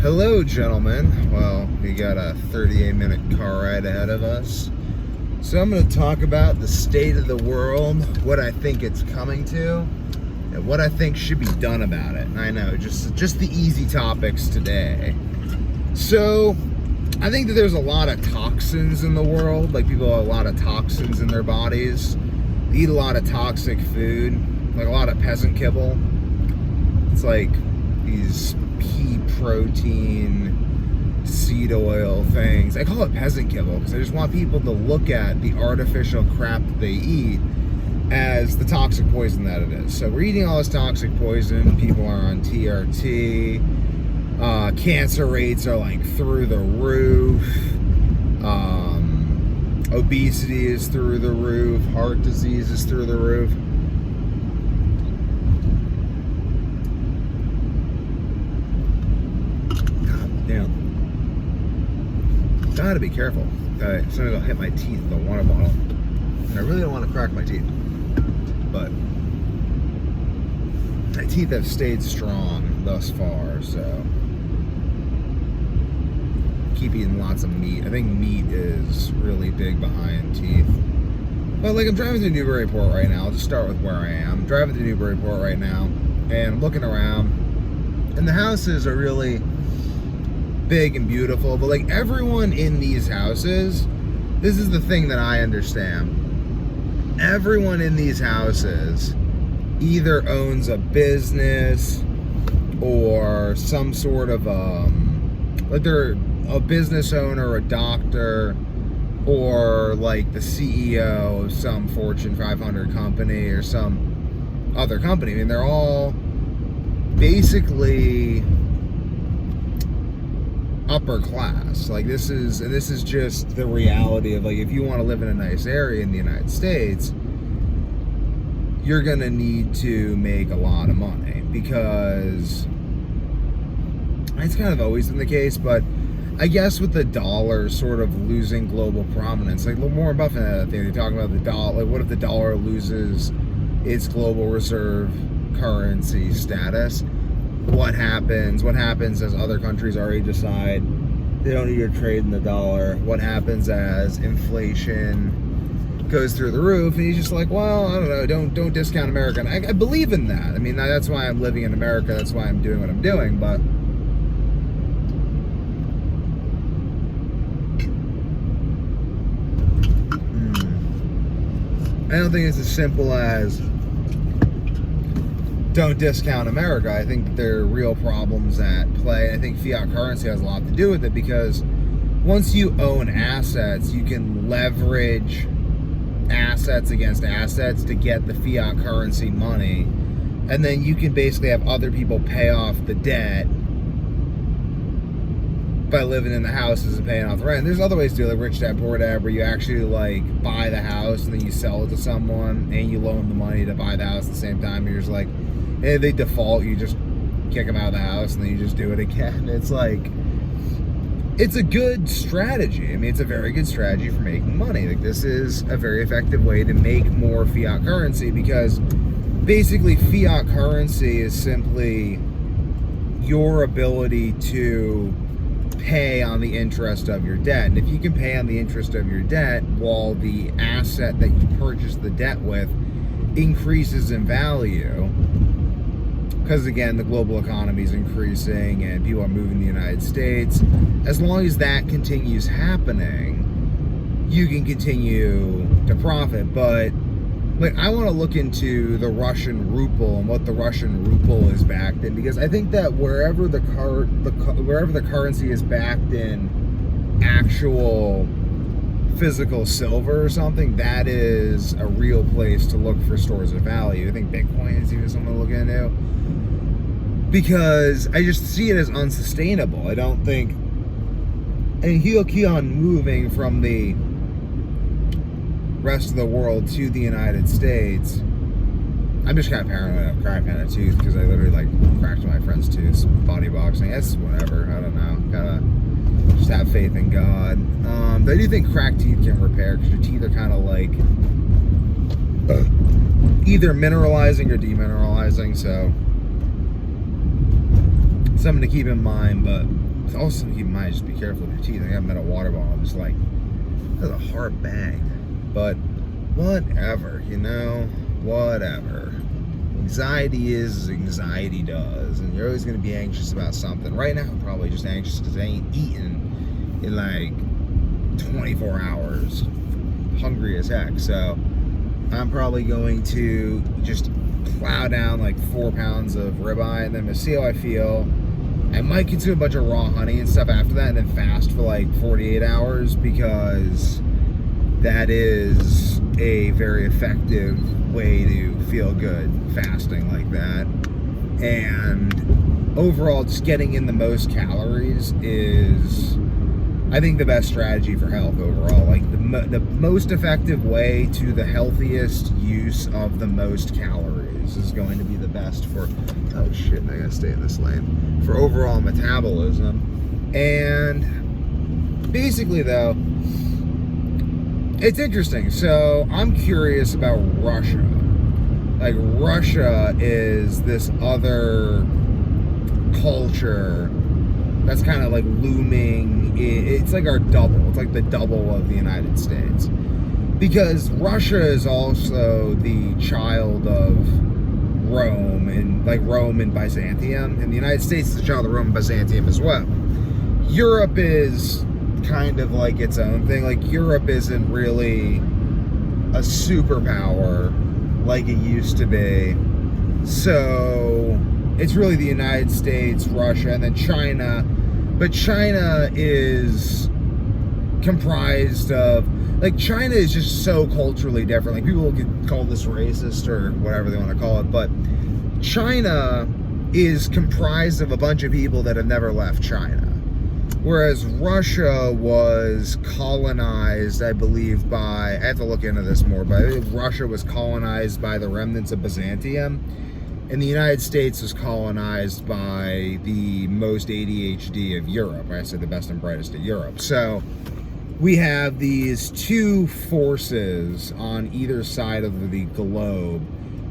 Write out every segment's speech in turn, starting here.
Hello, gentlemen. Well, we got a 38-minute car ride ahead of us. So I'm going to talk about the state of the world, what I think it's coming to, and what I think should be done about it. I know, just the easy topics today. So, I think that there's a lot of toxins in the world. Like, people have a lot of toxins in their bodies. They eat a lot of toxic food, like a lot of peasant kibble. It's like these pea protein, seed oil things. I call it peasant kibble because I just want people to look at the artificial crap that they eat as the toxic poison that it is. So we're eating all this toxic poison. People are on TRT. Cancer rates are like through the roof. Obesity is through the roof. Heart disease is through the roof. God damn. Gotta be careful. Sometimes I'll hit my teeth with the water bottle. And I really don't want to crack my teeth. But my teeth have stayed strong thus far, so keep eating lots of meat. I think meat is really big behind teeth. But like, I'm driving through Newburyport right now. I'll just start with where I am. I'm driving through Newburyport right now, and I'm looking around, and the houses are really big and beautiful, but like, everyone in these houses, this is the thing that I understand. Everyone in these houses either owns a business or some sort of like, they're a business owner, a doctor, or like the CEO of some Fortune 500 company or some other company. I mean, they're all basically upper class. Like, this is just the reality of, like, if you want to live in a nice area in the United States, you're gonna need to make a lot of money, because it's kind of always been the case. But I guess with the dollar sort of losing global prominence, like Warren Buffett had that thing, they talk about the dollar, like, what if the dollar loses its global reserve currency status? What happens as other countries already decide they don't need to trade in the dollar? What happens as inflation goes through the roof? And he's just like, well, I don't know, don't discount America. And I believe in that. I mean, that's why I'm living in America. That's why I'm doing what I'm doing. But I don't think it's as simple as don't discount America. I think there are real problems at play. I think fiat currency has a lot to do with it, because once you own assets, you can leverage assets against assets to get the fiat currency money, and then you can basically have other people pay off the debt by living in the houses and paying off the rent. There's other ways to do it, like rich dad, poor dad, where you actually like buy the house and then you sell it to someone and you loan the money to buy the house at the same time. You're just like, if they default, you just kick them out of the house and then you just do it again. It's like, it's a good strategy. I mean, it's a very good strategy for making money. Like, this is a very effective way to make more fiat currency, because basically fiat currency is simply your ability to pay on the interest of your debt. And if you can pay on the interest of your debt while the asset that you purchased the debt with increases in value, because again, the global economy is increasing and people are moving to the United States, as long as that continues happening, you can continue to profit. But like, I want to look into the Russian ruble and what the Russian ruble is backed in, because I think that wherever the currency is backed in actual physical silver or something, that is a real place to look for stores of value. I think Bitcoin is even something to look into, because I just see it as unsustainable. I don't think, and he'll keep on moving from the rest of the world to the United States. I'm just kind of paranoid of cracking a tooth, because I literally like cracked my friend's tooth body boxing. It's whatever, I don't know, gotta just have faith in God. I do think cracked teeth can repair, because your teeth are kind of like either mineralizing or demineralizing, so something to keep in mind, but also keep in mind, just be careful with your teeth. I haven't met a water bottle. I'm just like, that's a hard bang. But whatever, whatever. Anxiety is as anxiety does, and you're always going to be anxious about something. Right now, I'm probably just anxious because I ain't eaten in like 24 hours. Hungry as heck. So I'm probably going to just plow down like 4 pounds of ribeye, and then to see how I feel. I might consume a bunch of raw honey and stuff after that, and then fast for like 48 hours, because that is a very effective way to feel good, fasting like that. And overall, just getting in the most calories is, I think, the best strategy for health overall. Like the most effective way to the healthiest use of the most calories is going to be the best for, oh shit, I gotta stay in this lane, for overall metabolism. And basically though, it's interesting. So I'm curious about Russia. Like, Russia is this other culture that's kind of like looming. It's like our double. It's like the double of the United States. Because Russia is also the child of Rome, and like Rome and Byzantium. And the United States is the child of Rome and Byzantium as well. Europe is kind of like its own thing. Like, Europe isn't really a superpower like it used to be. So it's really the United States, Russia, and then China. But China is comprised of, like, China is just so culturally different. Like, people could call this racist or whatever they want to call it, but China is comprised of a bunch of people that have never left China. Whereas Russia was colonized, I believe, by, I have to look into this more, but I believe Russia was colonized by the remnants of Byzantium, and the United States was colonized by the most ADHD of Europe. I said the best and brightest of Europe. So we have these two forces on either side of the globe.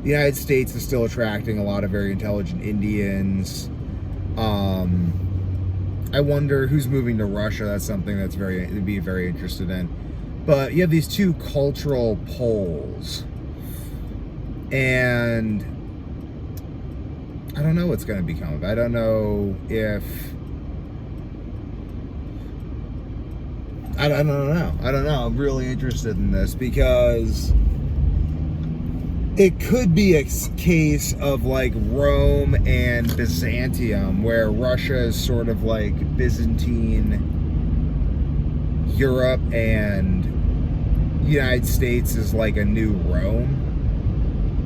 The United States is still attracting a lot of very intelligent Indians. I wonder who's moving to Russia. That's something that's to be very interested in. But you have these two cultural poles, and I don't know what's going to become of it. I don't know if, I don't know. I'm really interested in this because it could be a case of like Rome and Byzantium, where Russia is sort of like Byzantine Europe, and the United States is like a new Rome.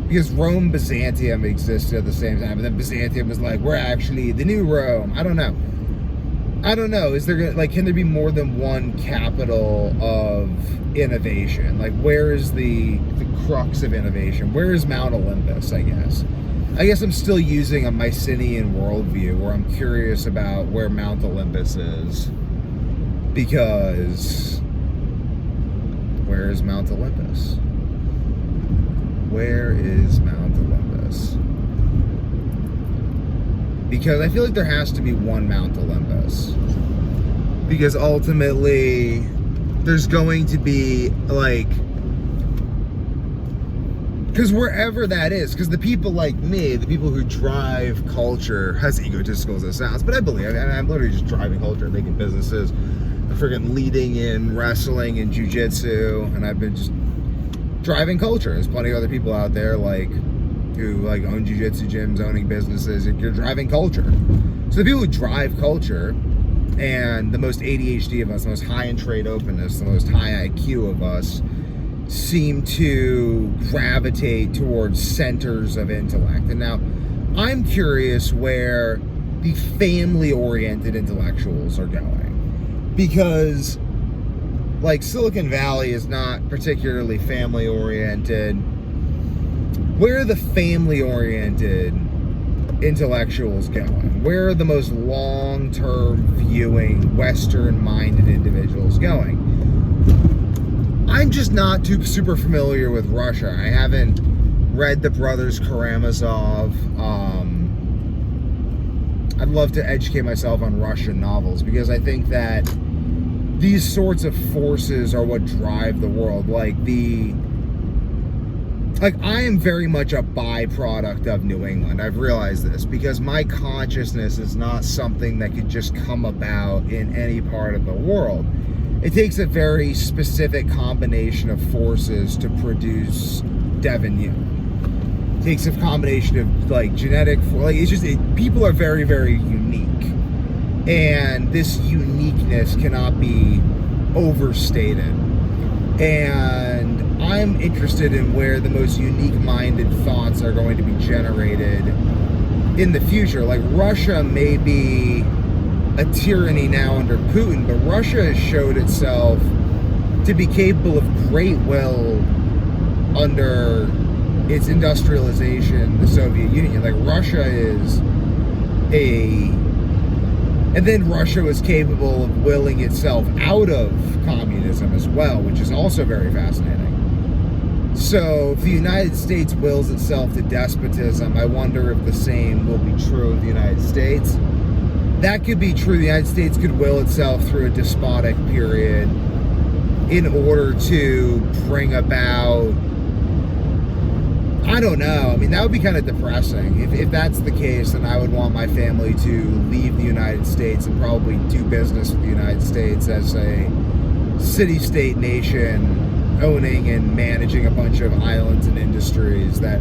Because Rome, Byzantium existed at the same time, and then Byzantium was like, we're actually the new Rome. I don't know. Is there, like, can there be more than one capital of innovation? Like, where is the crux of innovation? Where is Mount Olympus, I guess? I guess I'm still using a Mycenaean worldview, where I'm curious about where Mount Olympus is. Because, where is Mount Olympus? Where is Mount Olympus? Because I feel like there has to be one Mount Olympus. Because ultimately, there's going to be, like, because wherever that is, because the people like me, the people who drive culture, as egotistical as it sounds, but I believe, I'm literally just driving culture, making businesses. I'm freaking leading in wrestling and jiu-jitsu, and I've been just driving culture. There's plenty of other people out there, like, who like own jiu-jitsu gyms, owning businesses. You're driving culture. So the people who drive culture, and the most ADHD of us, the most high in trade openness, the most high IQ of us, seem to gravitate towards centers of intellect. And now I'm curious where the family-oriented intellectuals are going, because like Silicon Valley is not particularly family-oriented. Where are the family-oriented intellectuals going? Where are the most long-term viewing, Western-minded individuals going? I'm just not too super familiar with Russia. I haven't read the Brothers Karamazov. I'd love to educate myself on Russian novels, because I think that these sorts of forces are what drive the world. Like I am very much a byproduct of New England. I've realized this, because my consciousness is not something that could just come about in any part of the world. It takes a very specific combination of forces to produce Devin Young. It takes a combination of like genetic, like people are very, very unique, and this uniqueness cannot be overstated. And I'm interested in where the most unique-minded thoughts are going to be generated in the future. Like, Russia may be a tyranny now under Putin, but Russia has showed itself to be capable of great will under its industrialization, the Soviet Union. Like, Russia is and then Russia was capable of willing itself out of communism as well, which is also very fascinating. So if the United States wills itself to despotism, I wonder if the same will be true of the United States. That could be true. The United States could will itself through a despotic period in order to bring about, I don't know. I mean, that would be kind of depressing. If that's the case, then I would want my family to leave the United States and probably do business with the United States as a city-state nation, owning and managing a bunch of islands and industries that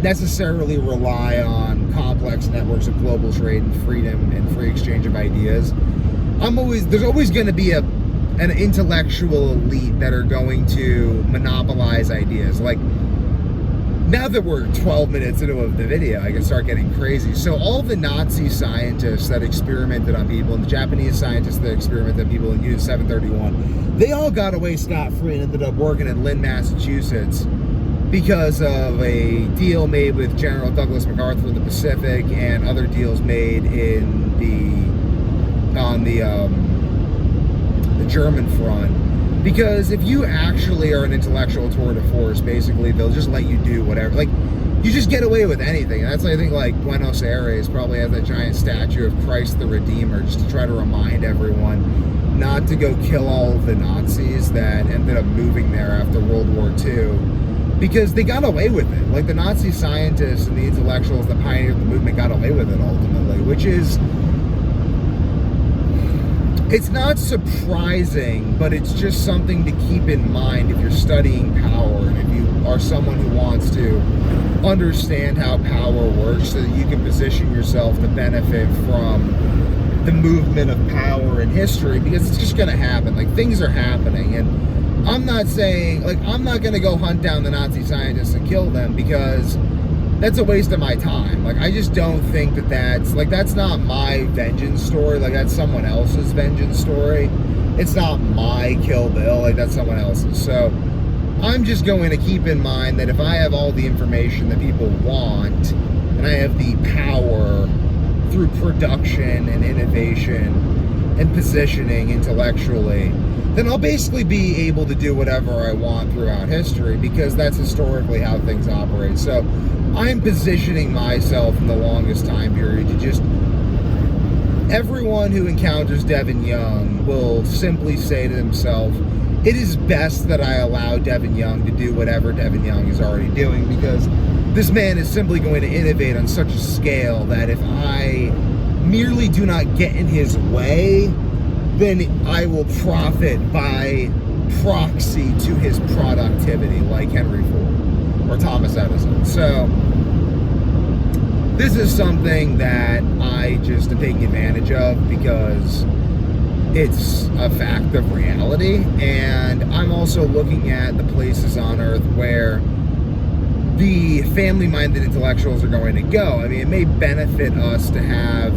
necessarily rely on complex networks of global trade and freedom and free exchange of ideas. There's always going to be an intellectual elite that are going to monopolize ideas. Like, now that we're 12 minutes into the video, I can start getting crazy. So all the Nazi scientists that experimented on people, and the Japanese scientists that experimented on people in Unit 731, they all got away scot-free and ended up working in Lynn, Massachusetts, because of a deal made with General Douglas MacArthur in the Pacific and other deals made on the German front. Because if you actually are an intellectual tour de force, basically they'll just let you do whatever. Like, you just get away with anything. And that's why I think like Buenos Aires probably has a giant statue of Christ the Redeemer, just to try to remind everyone not to go kill all of the Nazis that ended up moving there after World War II. Because they got away with it. Like, the Nazi scientists and the intellectuals that pioneered the movement got away with it ultimately, which is, it's not surprising, but it's just something to keep in mind if you're studying power and if you are someone who wants to understand how power works, so that you can position yourself to benefit from the movement of power in history, because it's just going to happen. Like, things are happening, and I'm not saying, like, I'm not going to go hunt down the Nazi scientists and kill them, because that's a waste of my time. Like, I just don't think that's not my vengeance story. Like, that's someone else's vengeance story. It's not my Kill Bill. Like, that's someone else's. So I'm just going to keep in mind that if I have all the information that people want, and I have the power through production and innovation and positioning intellectually, then I'll basically be able to do whatever I want throughout history, because that's historically how things operate. So I'm positioning myself in the longest time period to just, everyone who encounters Devin Young will simply say to themselves, it is best that I allow Devin Young to do whatever Devin Young is already doing, because this man is simply going to innovate on such a scale that if I merely do not get in his way, then I will profit by proxy to his productivity, like Henry Ford or Thomas Edison. So this is something that I just am taking advantage of, because it's a fact of reality. And I'm also looking at the places on Earth where the family-minded intellectuals are going to go. I mean, it may benefit us to have,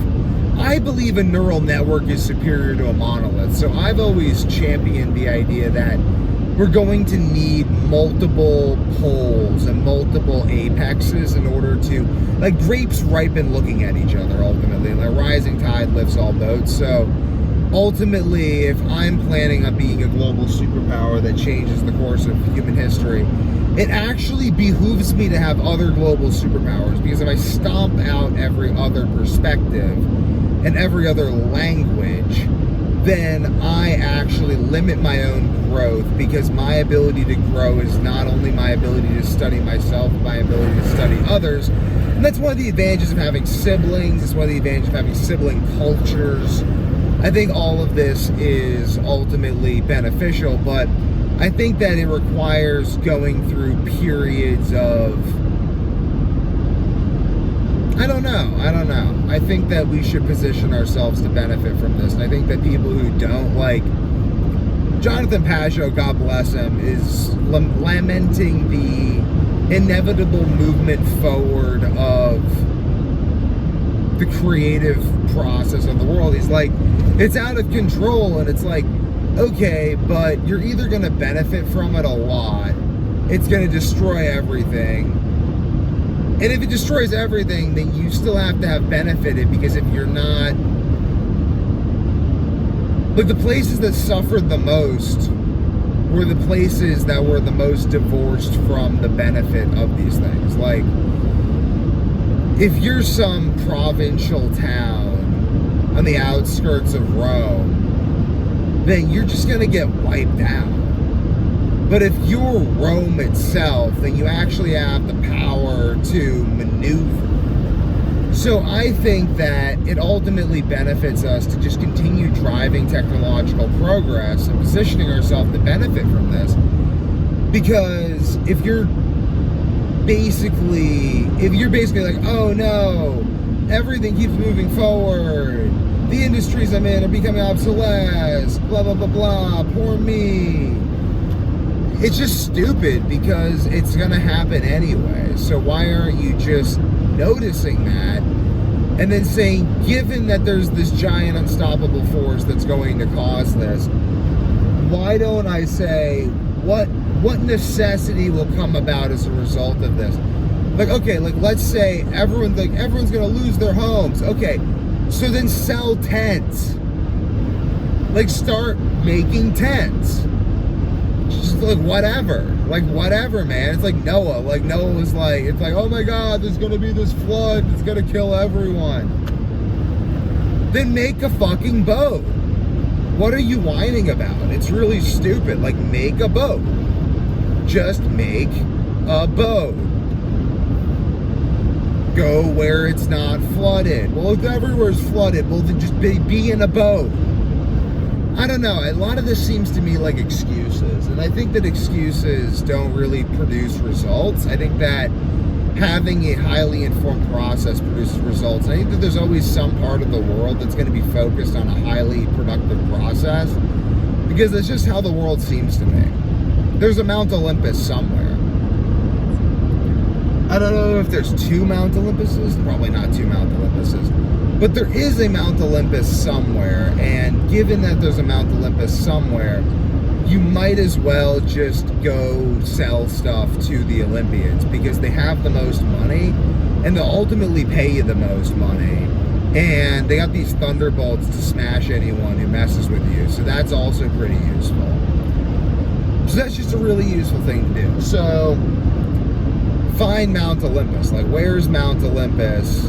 I believe a neural network is superior to a monolith. So I've always championed the idea that we're going to need multiple poles and multiple apexes in order to, like, grapes ripen looking at each other ultimately. And the rising tide lifts all boats. So ultimately, if I'm planning on being a global superpower that changes the course of human history, it actually behooves me to have other global superpowers, because if I stomp out every other perspective and every other language, then I actually limit my own growth, because my ability to grow is not only my ability to study myself, but my ability to study others. And that's one of the advantages of having siblings. It's one of the advantages of having sibling cultures. I think all of this is ultimately beneficial, but I think that it requires going through periods of, I don't know. I think that we should position ourselves to benefit from this. And I think that people who don't, like Jonathan Pageau, God bless him, is lamenting the inevitable movement forward of the creative process of the world. He's like, it's out of control, and it's like, okay, but you're either going to benefit from it a lot, it's going to destroy everything, and if it destroys everything, then you still have to have benefited, because if you're not, like, the places that suffered the most were the places that were the most divorced from the benefit of these things. Like, if you're some provincial town on the outskirts of Rome, then you're just going to get wiped out. But if you're Rome itself, then you actually have the power to maneuver. So I think that it ultimately benefits us to just continue driving technological progress and positioning ourselves to benefit from this. Because if you're basically like, oh no, everything keeps moving forward, the industries I'm in are becoming obsolete, blah blah blah blah, poor me, it's just stupid, because it's gonna happen anyway. So why aren't you just noticing that and then saying, given that there's this giant unstoppable force that's going to cause this, why don't I say what necessity will come about as a result of this? Like, okay, like, let's say everyone's gonna lose their homes. Okay, so then sell tents. Like, start making tents. Just like whatever, man. It's like Noah. Like, Noah was like, it's like, oh my God, there's gonna be this flood. It's gonna kill everyone. Then make a fucking boat. What are you whining about? It's really stupid. Like, make a boat. Just make a boat. Go where it's not flooded. Well, if everywhere's flooded, well, then just be in a boat. I don't know. A lot of this seems to me like excuses. And I think that excuses don't really produce results. I think that having a highly informed process produces results. And I think that there's always some part of the world that's going to be focused on a highly productive process, because that's just how the world seems to me. There's a Mount Olympus somewhere. I don't know if there's two Mount Olympuses, probably not two Mount Olympuses, but there is a Mount Olympus somewhere, and given that there's a Mount Olympus somewhere, you might as well just go sell stuff to the Olympians, because they have the most money, and they'll ultimately pay you the most money, and they got these thunderbolts to smash anyone who messes with you, so that's also pretty useful. So that's just a really useful thing to do. So find Mount Olympus. Like, where's Mount Olympus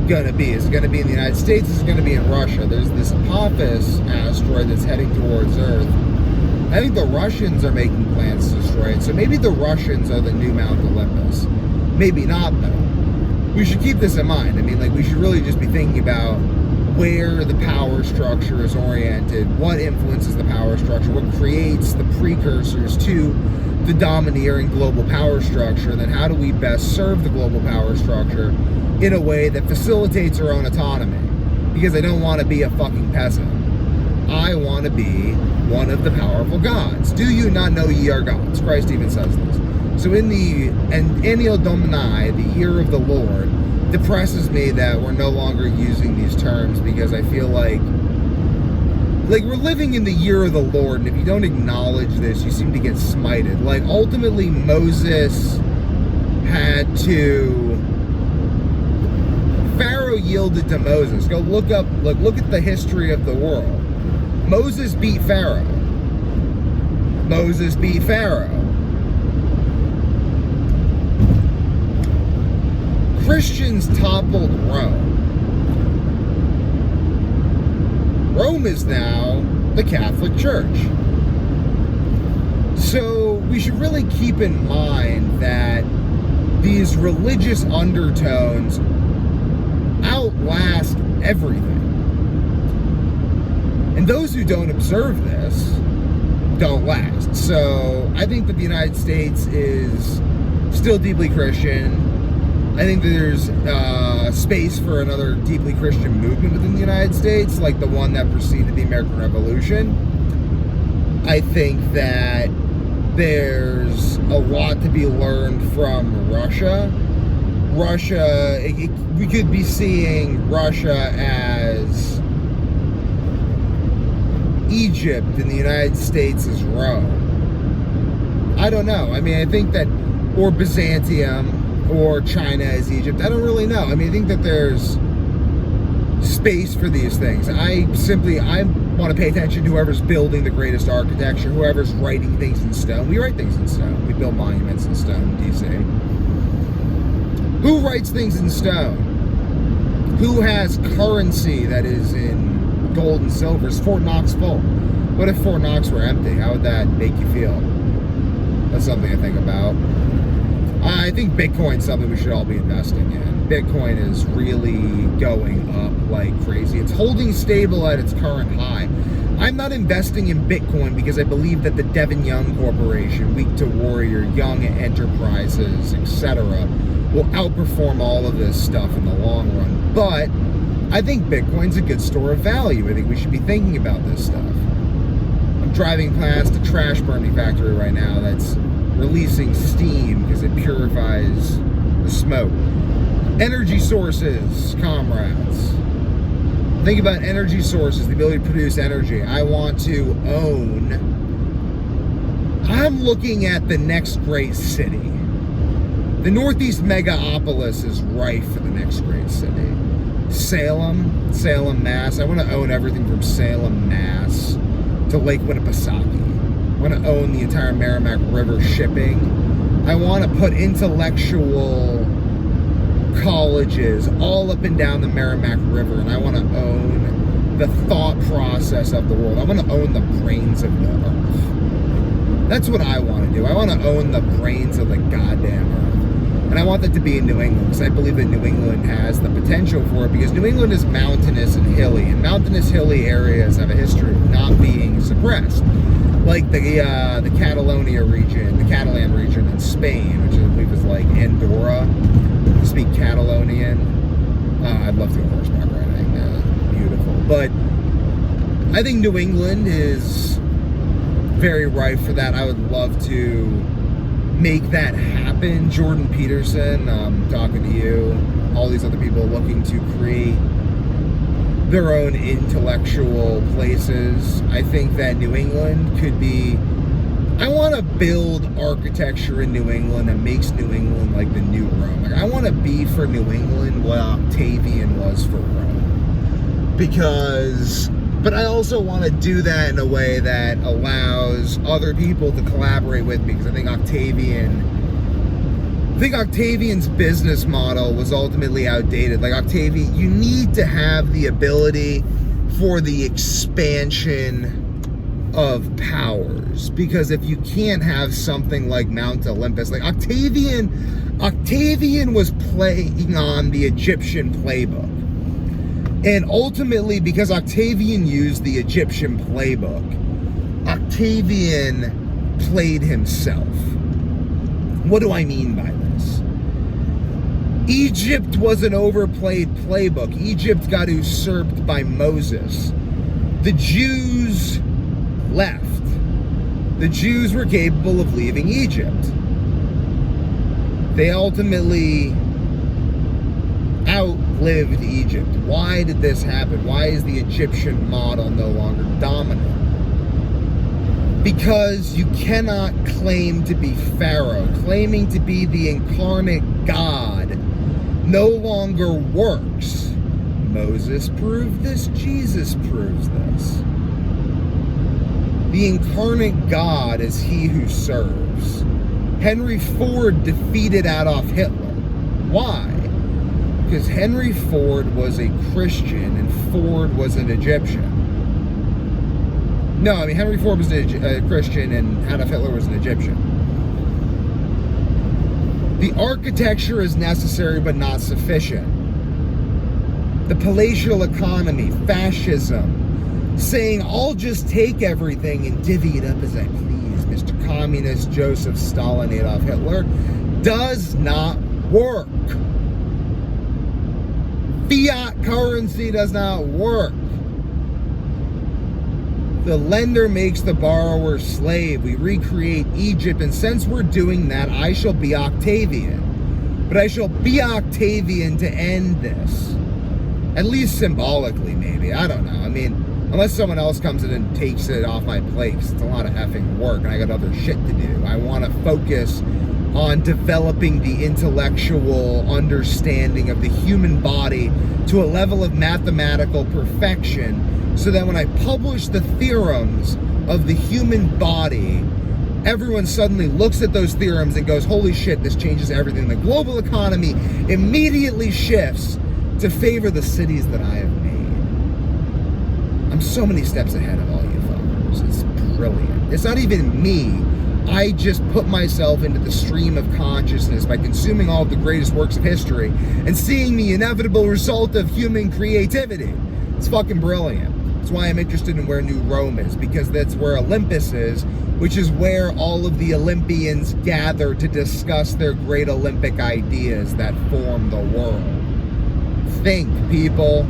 gonna be? Is it gonna be in the United States? Is it gonna be in Russia? There's this Apophis asteroid that's heading towards Earth. I think the Russians are making plans to destroy it. So maybe the Russians are the new Mount Olympus. Maybe not, though. We should keep this in mind. I mean, like, we should really just be thinking about where the power structure is oriented, what influences the power structure, what creates the precursors to the domineering global power structure, then how do we best serve the global power structure in a way that facilitates our own autonomy? Because I don't want to be a fucking peasant. I want to be one of the powerful gods. Do you not know ye are gods? Christ even says this. So in the Anno Domini, the year of the Lord, depresses me that we're no longer using these terms, because I feel like we're living in the year of the Lord, and if you don't acknowledge this, you seem to get smited. Like, ultimately, Moses had to, Pharaoh yielded to Moses. Go look at the history of the world. Moses beat Pharaoh. Moses beat Pharaoh. Christians toppled Rome. Rome is now the Catholic Church. So we should really keep in mind that these religious undertones outlast everything. And those who don't observe this don't last. So I think that the United States is still deeply Christian. I think that there's space for another deeply Christian movement within the United States, like the one that preceded the American Revolution. I think that there's a lot to be learned from Russia. We could be seeing Russia as Egypt and the United States as Rome. I don't know. I mean, I think that, or Byzantium, or China as Egypt. I don't really know. I mean, I think that there's space for these things. I want to pay attention to whoever's building the greatest architecture, whoever's writing things in stone. We write things in stone. We build monuments in stone in DC. Who writes things in stone? Who has currency that is in gold and silver? Is Fort Knox full? What if Fort Knox were empty? How would that make you feel? That's something to think about. I think Bitcoin's something we should all be investing in. Bitcoin is really going up like crazy. It's holding stable at its current high. I'm not investing in Bitcoin because I believe that the Devin Young Corporation, Week to Warrior, Young Enterprises, etc., will outperform all of this stuff in the long run. But I think Bitcoin's a good store of value. I think we should be thinking about this stuff. I'm driving past a trash burning factory right now that's releasing steam because it purifies the smoke. Energy sources, comrades. Think about energy sources, the ability to produce energy. I want to own. I'm looking at the next great city. The Northeast megapolis is rife for the next great city. Salem, Mass. I want to own everything from Salem, Mass to Lake Winnipesaukee. I want to own the entire Merrimack River shipping. I want to put intellectual colleges all up and down the Merrimack River, and I want to own the thought process of the world. I want to own the brains of the earth. That's what I want to do. I want to own the brains of the goddamn earth. And I want that to be in New England, because I believe that New England has the potential for it, because New England is mountainous and hilly, and mountainous, hilly areas have a history of not being suppressed. Like the Catalonia region, the Catalan region in Spain, which I believe is like Andorra. I speak Catalonian. I'd love to go horseback riding. Beautiful. But I think New England is very ripe for that. I would love to make that happen. Jordan Peterson, talking to you, all these other people looking to create their own intellectual places. I think that New England could be, I want to build architecture in New England that makes New England like the new Rome. Like, I want to be for New England what Octavian was for Rome. But I also want to do that in a way that allows other people to collaborate with me, because I think Octavian's business model was ultimately outdated. Like, Octavian, you need to have the ability for the expansion of powers, because if you can't have something like Mount Olympus, like Octavian was playing on the Egyptian playbook. And ultimately, because Octavian used the Egyptian playbook, Octavian played himself. What do I mean by this? Egypt was an overplayed playbook. Egypt got usurped by Moses. The Jews left. The Jews were capable of leaving Egypt. They ultimately outlived Egypt. Why did this happen? Why is the Egyptian model no longer dominant? Because you cannot claim to be Pharaoh. Claiming to be the incarnate God no longer works. Moses proved this. Jesus proves this. The incarnate God is he who serves. Henry Ford defeated Adolf Hitler. Why? Because Henry Ford was a Christian and Ford was an Egyptian. No, I mean, Henry Ford was a Christian and Adolf Hitler was an Egyptian. The architecture is necessary but not sufficient. The palatial economy, fascism, saying I'll just take everything and divvy it up as I please, Mr. Communist Joseph Stalin Adolf Hitler, does not work. Fiat currency does not work. The lender makes the borrower slave. We recreate Egypt, and since we're doing that, I shall be Octavian. But I shall be Octavian to end this. At least symbolically, maybe. I don't know. I mean, unless someone else comes in and takes it off my plate, 'cause it's a lot of effing work and I got other shit to do. I want to focus on developing the intellectual understanding of the human body to a level of mathematical perfection, so that when I publish the theorems of the human body, everyone suddenly looks at those theorems and goes, holy shit, this changes everything. The global economy immediately shifts to favor the cities that I have made. I'm so many steps ahead of all you fuckers. It's brilliant. It's not even me. I just put myself into the stream of consciousness by consuming all of the greatest works of history and seeing the inevitable result of human creativity. It's fucking brilliant. That's why I'm interested in where New Rome is, because that's where Olympus is, which is where all of the Olympians gather to discuss their great Olympic ideas that form the world. Think, people.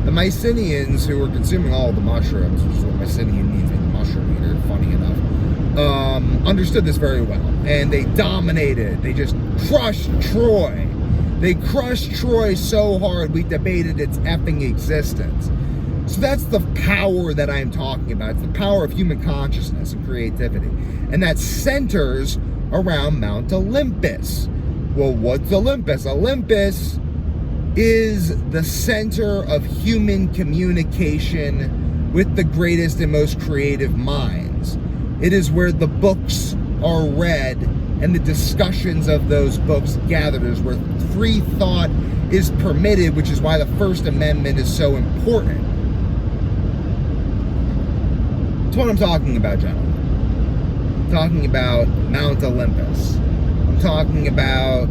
The Mycenaeans, who were consuming all of the mushrooms, which is what Mycenaean means, like mushroom eater, funny enough, understood this very well. And they dominated. They just crushed Troy. They crushed Troy so hard, we debated its effing existence. So that's the power that I am talking about. It's the power of human consciousness and creativity. And that centers around Mount Olympus. Well, what's Olympus? Olympus is the center of human communication with the greatest and most creative minds. It is where the books are read and the discussions of those books gathered. It is where free thought is permitted, which is why the First Amendment is so important. That's what I'm talking about, gentlemen. I'm talking about Mount Olympus. I'm talking about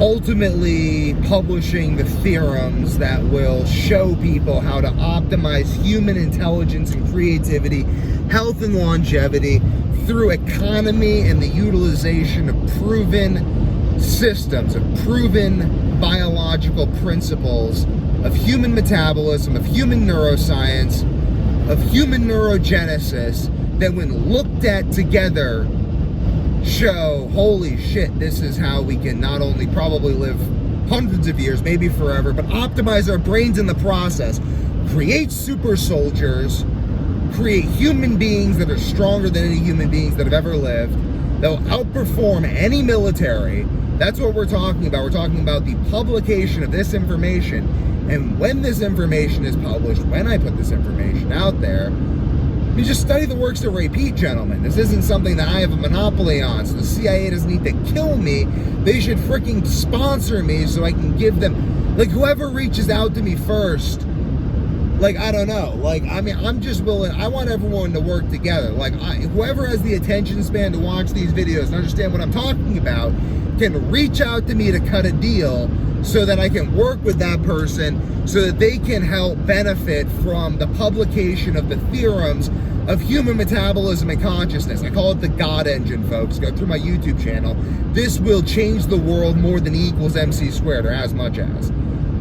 ultimately publishing the theorems that will show people how to optimize human intelligence and creativity, health and longevity through economy and the utilization of proven systems, of proven biological principles of human metabolism, of human neuroscience, of human neurogenesis, that when looked at together show, holy shit, this is how we can not only probably live hundreds of years, maybe forever, but optimize our brains in the process, create super soldiers, create human beings that are stronger than any human beings that have ever lived. They'll outperform any military. That's what we're talking about. We're talking about the publication of this information. And when this information is published, when I put this information out there, you just study the works of Ray Peat, gentlemen. This isn't something that I have a monopoly on, so the CIA doesn't need to kill me. They should freaking sponsor me so I can give them, like, whoever reaches out to me first, like, I don't know, like, I mean, I'm just willing, I want everyone to work together. Like, whoever has the attention span to watch these videos and understand what I'm talking about can reach out to me to cut a deal so that I can work with that person so that they can help benefit from the publication of the theorems of human metabolism and consciousness. I call it the God Engine, folks. Go through my YouTube channel. This will change the world more than E equals MC squared, or as much as.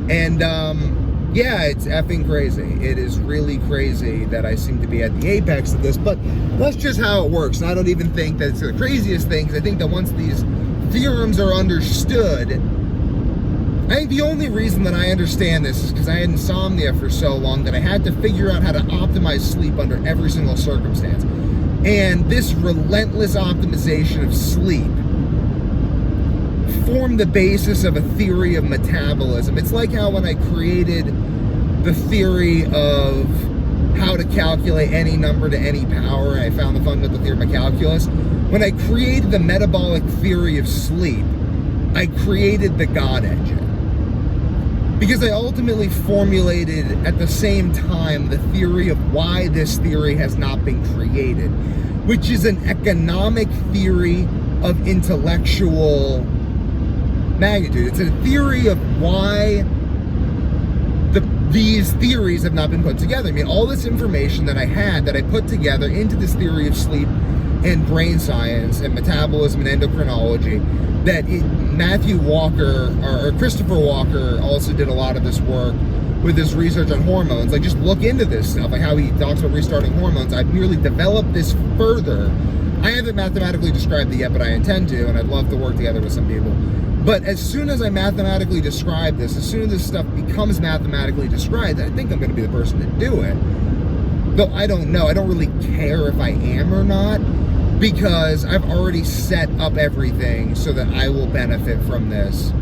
And, yeah, it's effing crazy. It is really crazy that I seem to be at the apex of this, but that's just how it works. And I don't even think that it's the craziest thing, because I think that once these theorems are understood, I think the only reason that I understand this is because I had insomnia for so long that I had to figure out how to optimize sleep under every single circumstance. And this relentless optimization of sleep formed the basis of a theory of metabolism. It's like how when I created the theory of how to calculate any number to any power, and I found the fundamental theorem of calculus. When I created the metabolic theory of sleep, I created the God engine. Because I ultimately formulated at the same time the theory of why this theory has not been created, which is an economic theory of intellectual magnitude. It's a theory of why these theories have not been put together. I mean, all this information that I had that I put together into this theory of sleep and brain science and metabolism and endocrinology, that Matthew Walker or Christopher Walker also did a lot of this work with his research on hormones. Like, just look into this stuff, like how he talks about restarting hormones. I've merely developed this further. I haven't mathematically described it yet, but I intend to, and I'd love to work together with some people. But as soon as I mathematically describe this, as soon as this stuff becomes mathematically described, I think I'm going to be the person to do it. Though I don't know. I don't really care if I am or not, because I've already set up everything so that I will benefit from this.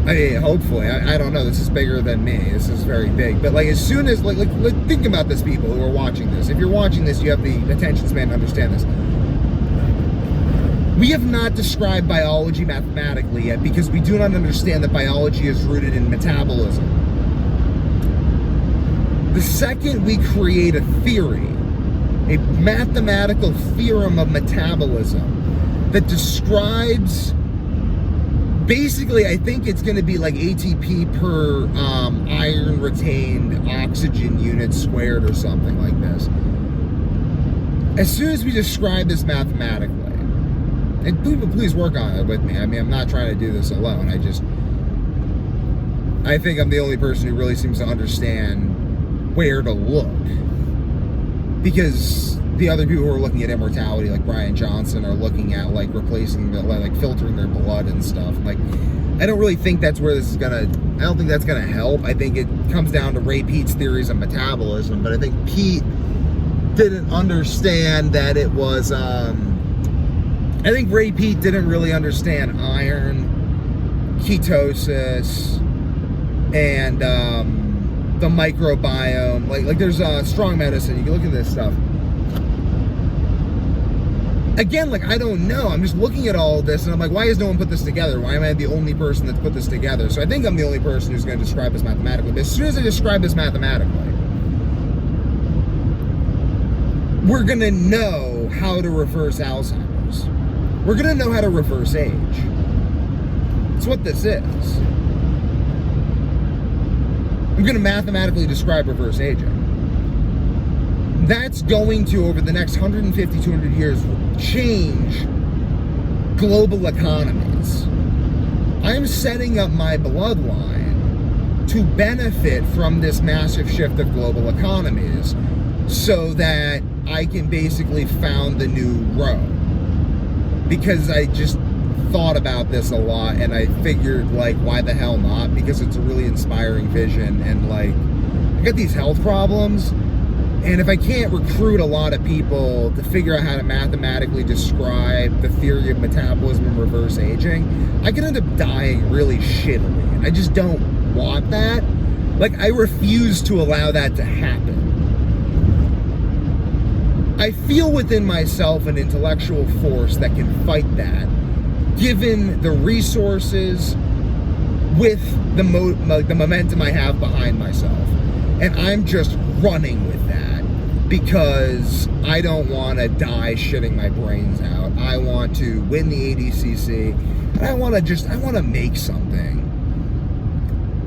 I mean, hopefully. I don't know. This is bigger than me. This is very big. But like, as soon as, like think about this, people who are watching this. If you're watching this, you have the attention span to understand this. We have not described biology mathematically yet, because we do not understand that biology is rooted in metabolism. The second we create a theory, a mathematical theorem of metabolism that describes, basically, I think it's going to be like ATP per iron retained oxygen unit squared or something like this. As soon as we describe this mathematically, and please work on it with me. I mean, I'm not trying to do this alone. I think I'm the only person who really seems to understand where to look. Because the other people who are looking at immortality, like Brian Johnson, are looking at like replacing, like filtering their blood and stuff. Like, I don't really think that's where this is gonna, I don't think that's gonna help. I think it comes down to Ray Peat's theories of metabolism, but I think Pete didn't understand that it was, I think Ray Peat didn't really understand iron, ketosis, and the microbiome. Like there's strong medicine. You can look at this stuff. Again, like, I don't know. I'm just looking at all of this, and I'm like, why has no one put this together? Why am I the only person that's put this together? So I think I'm the only person who's going to describe this mathematically. But as soon as I describe this mathematically, we're going to know how to reverse Alzheimer's. We're going to know how to reverse age. That's what this is. I'm going to mathematically describe reverse aging. That's going to, over the next 150, 200 years, change global economies. I'm setting up my bloodline to benefit from this massive shift of global economies so that I can basically found the new row. Because I just thought about this a lot, and I figured, like, why the hell not? Because it's a really inspiring vision, and like, I got these health problems, and if I can't recruit a lot of people to figure out how to mathematically describe the theory of metabolism and reverse aging, I could end up dying really shittily, and I just don't want that. Like, I refuse to allow that to happen. I feel within myself an intellectual force that can fight that, given the resources with the momentum I have behind myself. And I'm just running with that because I don't want to die shitting my brains out. I want to win the ADCC, and I want to make something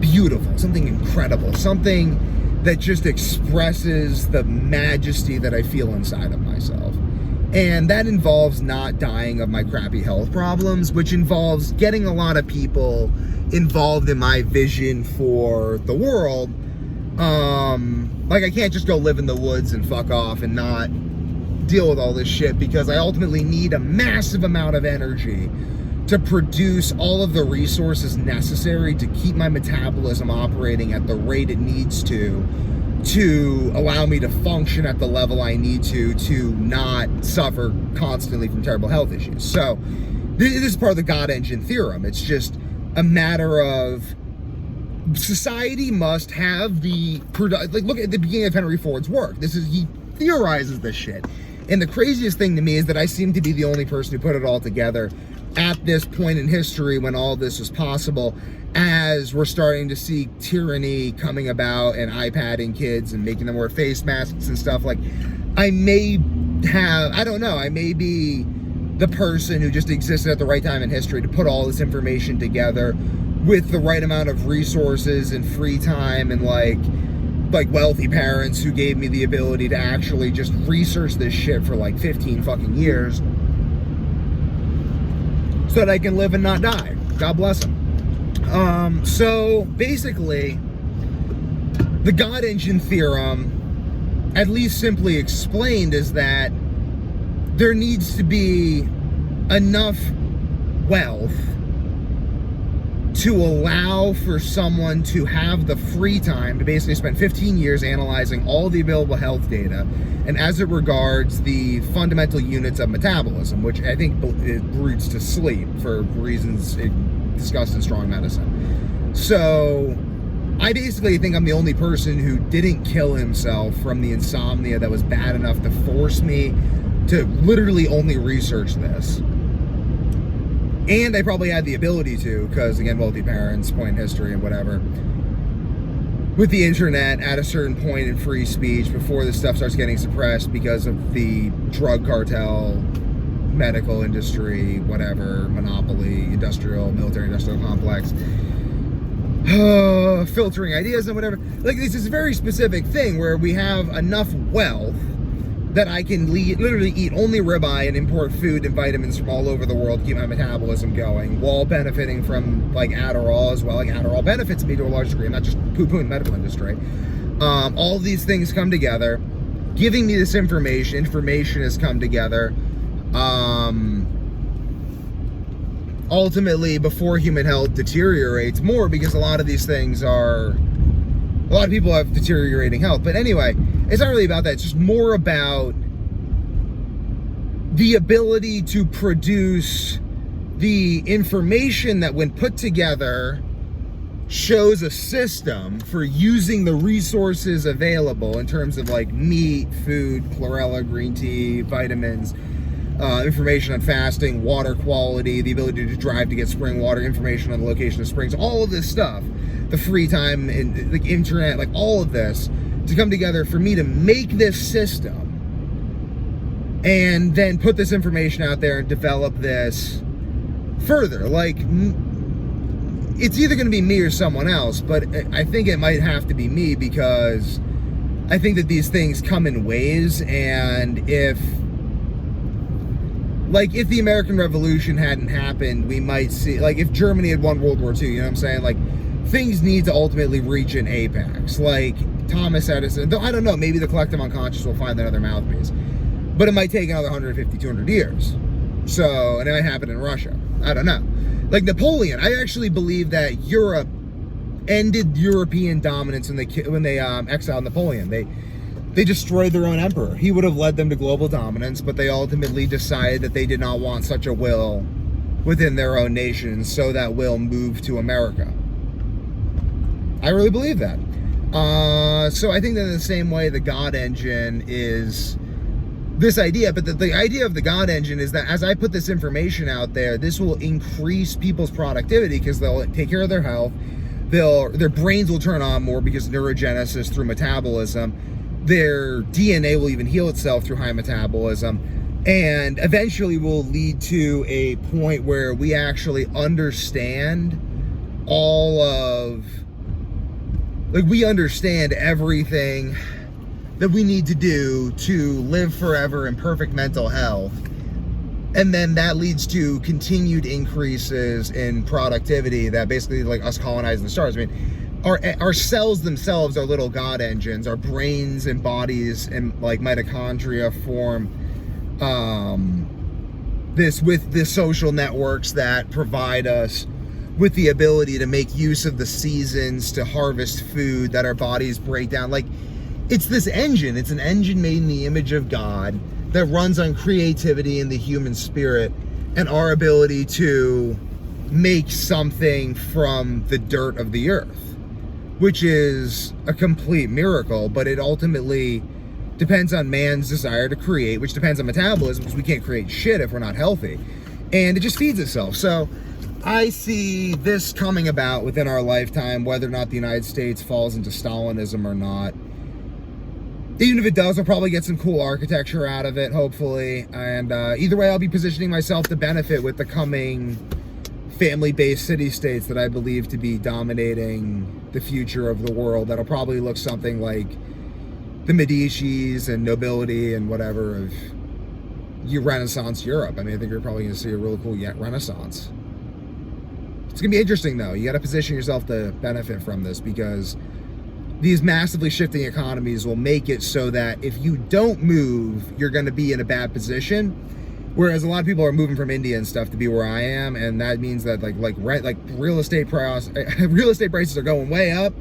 beautiful, something incredible, something that just expresses the majesty that I feel inside of myself. And that involves not dying of my crappy health problems, which involves getting a lot of people involved in my vision for the world. Like, I can't just go live in the woods and fuck off and not deal with all this shit, because I ultimately need a massive amount of energy to produce all of the resources necessary to keep my metabolism operating at the rate it needs to allow me to function at the level I need to not suffer constantly from terrible health issues. So this is part of the God engine theorem. It's just a matter of society must have like, look at the beginning of Henry Ford's work. He theorizes this shit. And the craziest thing to me is that I seem to be the only person who put it all together at this point in history when all this was possible, as we're starting to see tyranny coming about and iPadding kids and making them wear face masks and stuff. Like, I may be the person who just existed at the right time in history to put all this information together with the right amount of resources and free time and like wealthy parents who gave me the ability to actually just research this shit for like 15 fucking years so that I can live and not die. God bless them. So basically, the God engine theorem, at least simply explained, is that there needs to be enough wealth to allow for someone to have the free time to basically spend 15 years analyzing all the available health data, and as it regards the fundamental units of metabolism, which I think it roots to sleep for reasons discussed in Strong Medicine. So I basically think I'm the only person who didn't kill himself from the insomnia that was bad enough to force me to literally only research this. And I probably had the ability to, because again, wealthy parents, point in history and whatever. With the internet, at a certain point in free speech, before this stuff starts getting suppressed because of the drug cartel, medical industry, whatever, monopoly, military industrial complex, filtering ideas and whatever. Like, this is a very specific thing where we have enough wealth that I can literally eat only ribeye and import food and vitamins from all over the world to keep my metabolism going, while benefiting from like Adderall as well. Like, Adderall benefits me to a large degree. I'm not just poo-pooing the medical industry. All these things come together, giving me this information. Information has come together. Ultimately, before human health deteriorates more, because a lot of people have deteriorating health. But anyway, it's not really about that. It's just more about the ability to produce the information that, when put together, shows a system for using the resources available in terms of like meat, food, chlorella, green tea, vitamins, information on fasting, water quality, the ability to drive to get spring water, information on the location of springs, all of this stuff, the free time and the internet, like all of this to come together for me to make this system and then put this information out there and develop this further. Like, it's either going to be me or someone else, but I think it might have to be me, because I think that these things come in waves, and if the American Revolution hadn't happened, we might see, like, if Germany had won World War II, you know what I'm saying? Like, things need to ultimately reach an apex. Like Thomas Edison, though I don't know, maybe the collective unconscious will find another mouthpiece, but it might take another 150, 200 years. So, and it might happen in Russia. I don't know. Like Napoleon, I actually believe that Europe ended European dominance when they exiled Napoleon. They destroyed their own emperor. He would have led them to global dominance, but they ultimately decided that they did not want such a will within their own nation, so that will moved to America. I really believe that. So I think that in the same way, the God engine is this idea, but the idea of the God engine is that as I put this information out there, this will increase people's productivity because they'll take care of their health. Their brains will turn on more because neurogenesis through metabolism. Their DNA will even heal itself through high metabolism, and eventually will lead to a point where we actually understand we understand everything that we need to do to live forever in perfect mental health. And then that leads to continued increases in productivity that basically, like us colonizing the stars. I mean, our cells themselves are little God engines. Our brains and bodies and like mitochondria form with the social networks that provide us with the ability to make use of the seasons to harvest food that our bodies break down. Like, it's this engine. It's an engine made in the image of God that runs on creativity and the human spirit and our ability to make something from the dirt of the earth. which is a complete miracle, but it ultimately depends on man's desire to create, which depends on metabolism, because we can't create shit if we're not healthy. And it just feeds itself. So I see this coming about within our lifetime, whether or not the United States falls into Stalinism or not. Even if it does, I'll probably get some cool architecture out of it, hopefully. And either way, I'll be positioning myself to benefit with the coming family-based city-states that I believe to be dominating the future of the world. That'll probably look something like the Medicis and nobility and whatever of Renaissance Europe. I mean, I think you're probably going to see a really cool Renaissance. It's going to be interesting, though. You got to position yourself to benefit from this, because these massively shifting economies will make it so that if you don't move, you're going to be in a bad position. Whereas a lot of people are moving from India and stuff to be where I am, and that means that real estate prices are going way up.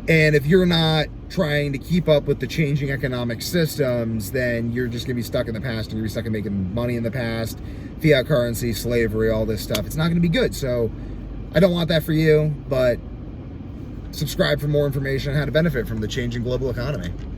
And if you're not trying to keep up with the changing economic systems, then you're just going to be stuck in the past. You're going to be stuck in making money in the past, fiat currency, slavery, all this stuff. It's not going to be good. So I don't want that for you, but subscribe for more information on how to benefit from the changing global economy.